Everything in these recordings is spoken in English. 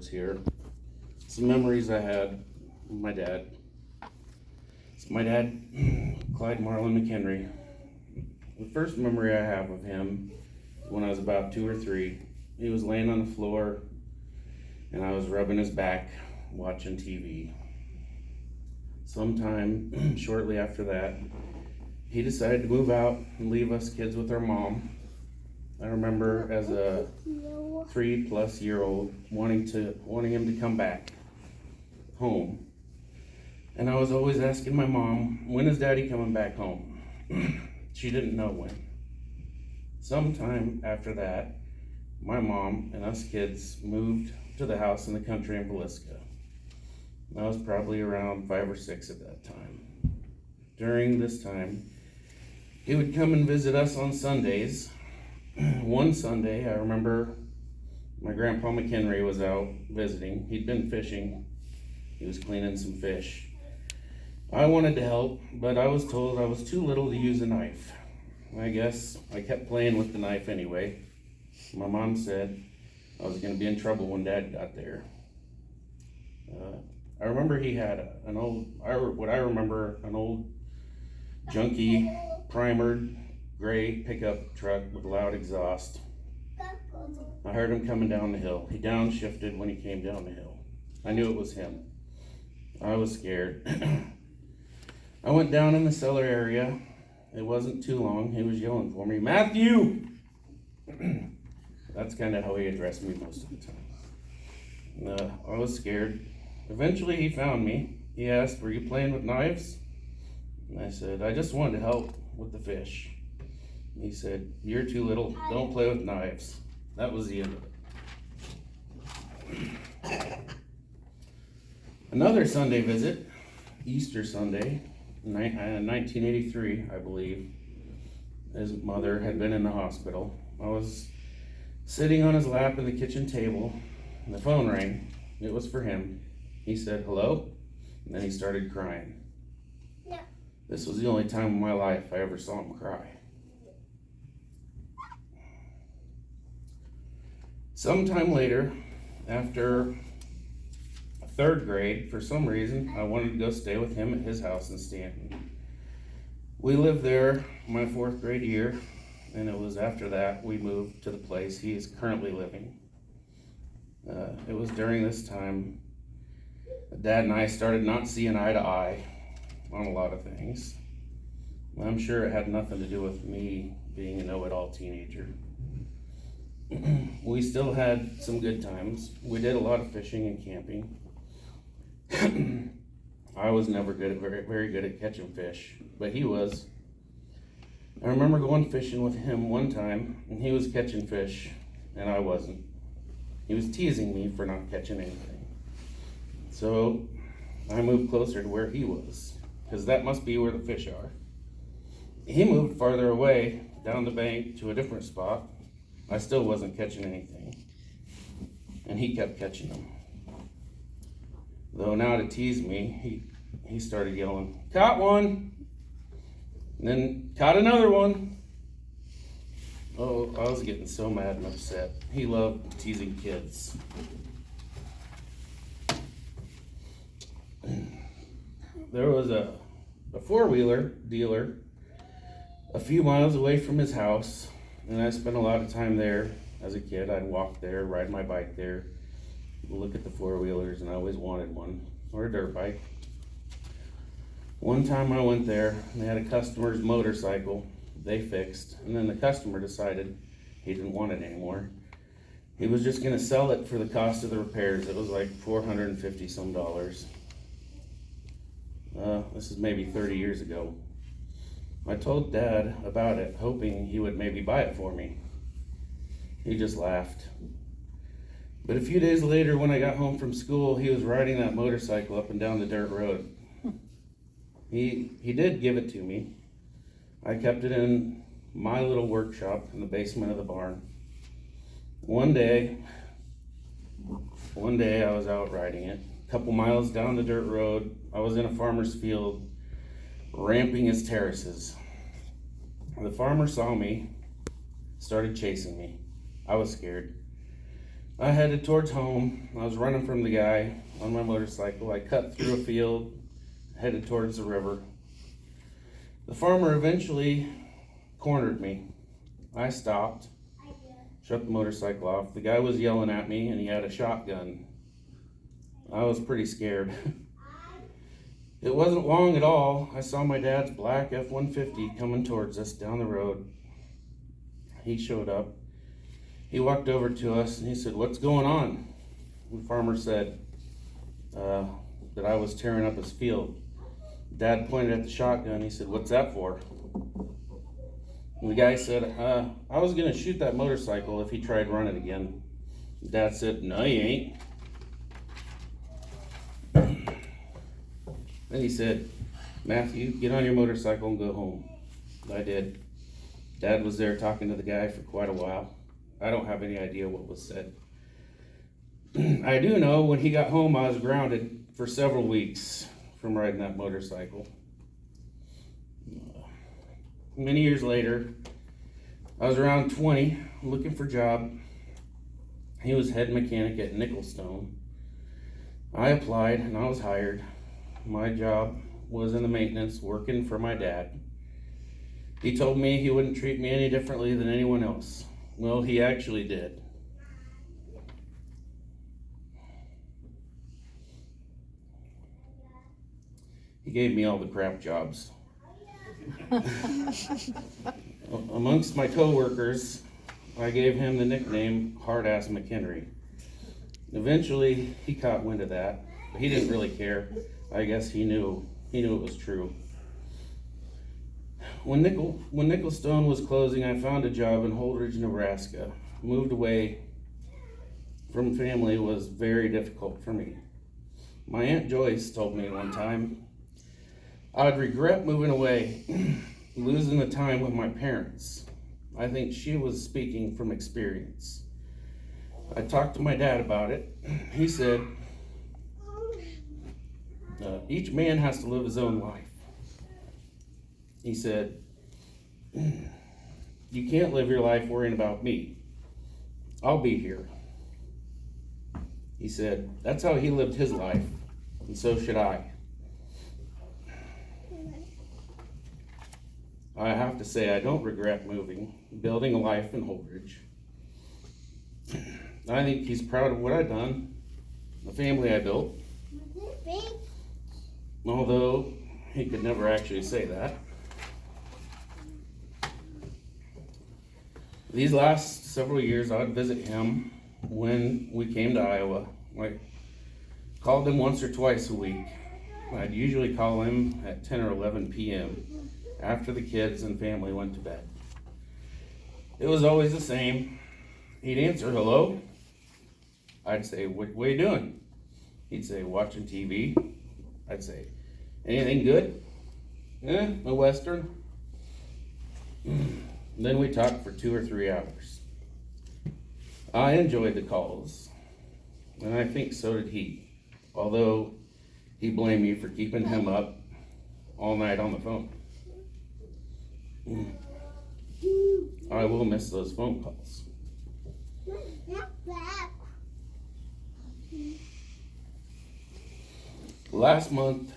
words here. Some memories I had with my dad. It's my dad, Clyde Marlon McHenry. The first memory I have of him was when I was about 2 or 3. He was laying on the floor and I was rubbing his back watching TV. Sometime shortly after that, he decided to move out and leave us kids with our mom. I remember as a 3+ year old wanting him to come back home. And I was always asking my mom, when is Daddy coming back home? She didn't know when. Sometime after that, my mom and us kids moved to the house in the country in Villisca. I was probably around 5 or 6 at that time. During this time, he would come and visit us on Sundays. One Sunday, I remember my grandpa McHenry was out visiting. He'd been fishing. He was cleaning some fish. I wanted to help, but I was told I was too little to use a knife. I guess I kept playing with the knife anyway. My mom said I was going to be in trouble when Dad got there. I remember he had an old junky, primered, gray pickup truck with loud exhaust. I heard him coming down the hill. He downshifted when he came down the hill. I knew it was him. I was scared. I went down in the cellar area. It wasn't too long. He was yelling for me, "Matthew!" That's kind of how he addressed me most of the time. I was scared. Eventually he found me. He asked, "Were you playing with knives?" And I said, "I just wanted to help with the fish." He said, "You're too little. Don't play with knives." That was the end of it. Another Sunday visit, Easter Sunday, 1983, I believe. His mother had been in the hospital. I was sitting on his lap at the kitchen table, and the phone rang. It was for him. He said, "Hello?" And then he started crying. Yeah. This was the only time in my life I ever saw him cry. Sometime later, after 3rd grade, for some reason, I wanted to go stay with him at his house in Stanton. We lived there my 4th grade year, and it was after that we moved to the place he is currently living. It was during this time Dad and I started not seeing eye to eye on a lot of things. I'm sure it had nothing to do with me being a know-it-all teenager. We still had some good times. We did a lot of fishing and camping. I was never very good at catching fish, but he was. I remember going fishing with him one time, and he was catching fish, and I wasn't. He was teasing me for not catching anything. So I moved closer to where he was, because that must be where the fish are. He moved farther away, down the bank to a different spot. I still wasn't catching anything, and he kept catching them. Though now to tease me, he started yelling, "Caught one!" And then, "Caught another one!" Oh, I was getting so mad and upset. He loved teasing kids. There was a 4-wheeler dealer a few miles away from his house, and I spent a lot of time there as a kid. I'd walk there, ride my bike there, look at the 4-wheelers, and I always wanted one, or a dirt bike. One time I went there, and they had a customer's motorcycle they fixed, and then the customer decided he didn't want it anymore. He was just going to sell it for the cost of the repairs. It was like $450 some. This is maybe 30 years ago. I told Dad about it, hoping he would maybe buy it for me. He just laughed. But a few days later, when I got home from school, he was riding that motorcycle up and down the dirt road. He did give it to me. I kept it in my little workshop in the basement of the barn. One day I was out riding it. A couple miles down the dirt road, I was in a farmer's field ramping his terraces. The farmer saw me, started chasing me. I was scared. I headed towards home. I was running from the guy on my motorcycle. I cut through a field, headed towards the river. The farmer eventually cornered me. I stopped, shut the motorcycle off. The guy was yelling at me and he had a shotgun. I was pretty scared. It wasn't long at all. I saw my dad's black F-150 coming towards us down the road. He showed up. He walked over to us and he said, "What's going on?" The farmer said that I was tearing up his field. Dad pointed at the shotgun. He said, "What's that for?" And the guy said, "I was gonna shoot that motorcycle if he tried running again." Dad said, "No, you ain't." Then he said, "Matthew, get on your motorcycle and go home." I did. Dad was there talking to the guy for quite a while. I don't have any idea what was said. I do know when he got home, I was grounded for several weeks from riding that motorcycle. Many years later, I was around 20, looking for a job. He was head mechanic at Nicholstone. I applied and I was hired. My job was in the maintenance, working for my dad. He told me he wouldn't treat me any differently than anyone else. Well, he actually did. He gave me all the crap jobs. Amongst my co-workers, I gave him the nickname Hard Ass McHenry. Eventually, he caught wind of that, but he didn't really care. I guess he knew it was true. When Nicholstone was closing, I found a job in Holdridge, Nebraska. Moved away from family was very difficult for me. My Aunt Joyce told me one time I would regret moving away, losing the time with my parents. I think she was speaking from experience. I talked to my dad about it. He said, each man has to live his own life. He said, "You can't live your life worrying about me. I'll be here." He said, that's how he lived his life, and so should I. I have to say, I don't regret moving, building a life in Holdridge. I think he's proud of what I've done, the family I built. Although he could never actually say that. These last several years, I would visit him when we came to Iowa. I called him once or twice a week. I'd usually call him at 10 or 11 p.m. after the kids and family went to bed. It was always the same. He'd answer, "Hello?" I'd say, what are you doing?" He'd say, "Watching TV." I'd say, "Anything good?" A Western." Then we talked for 2 or 3 hours. I enjoyed the calls, and I think so did he, although he blamed me for keeping him up all night on the phone. I will miss those phone calls. Last month,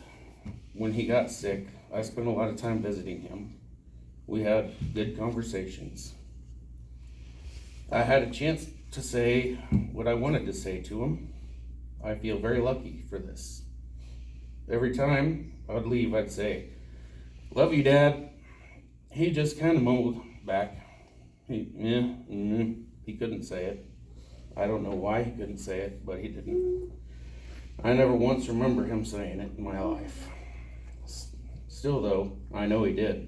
when he got sick, I spent a lot of time visiting him. We had good conversations. I had a chance to say what I wanted to say to him. I feel very lucky for this. Every time I would leave, I'd say, "Love you, Dad." He just kind of mumbled back. He couldn't say it. I don't know why he couldn't say it, but he didn't. I never once remember him saying it in my life. Still though, I know he did.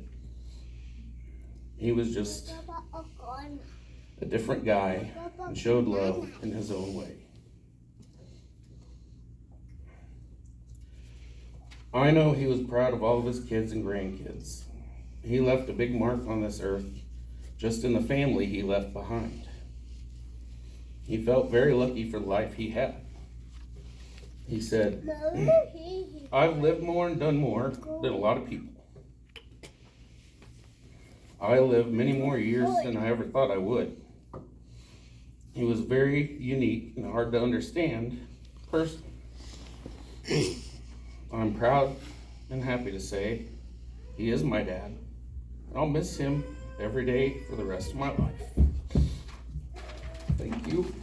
He was just a different guy and showed love in his own way. I know he was proud of all of his kids and grandkids. He left a big mark on this earth, just in the family he left behind. He felt very lucky for the life he had. He said, "I've lived more and done more than a lot of people. I lived many more years than I ever thought I would. He was very unique and hard to understand person. I'm proud and happy to say he is my dad. I'll miss him every day for the rest of my life. Thank you.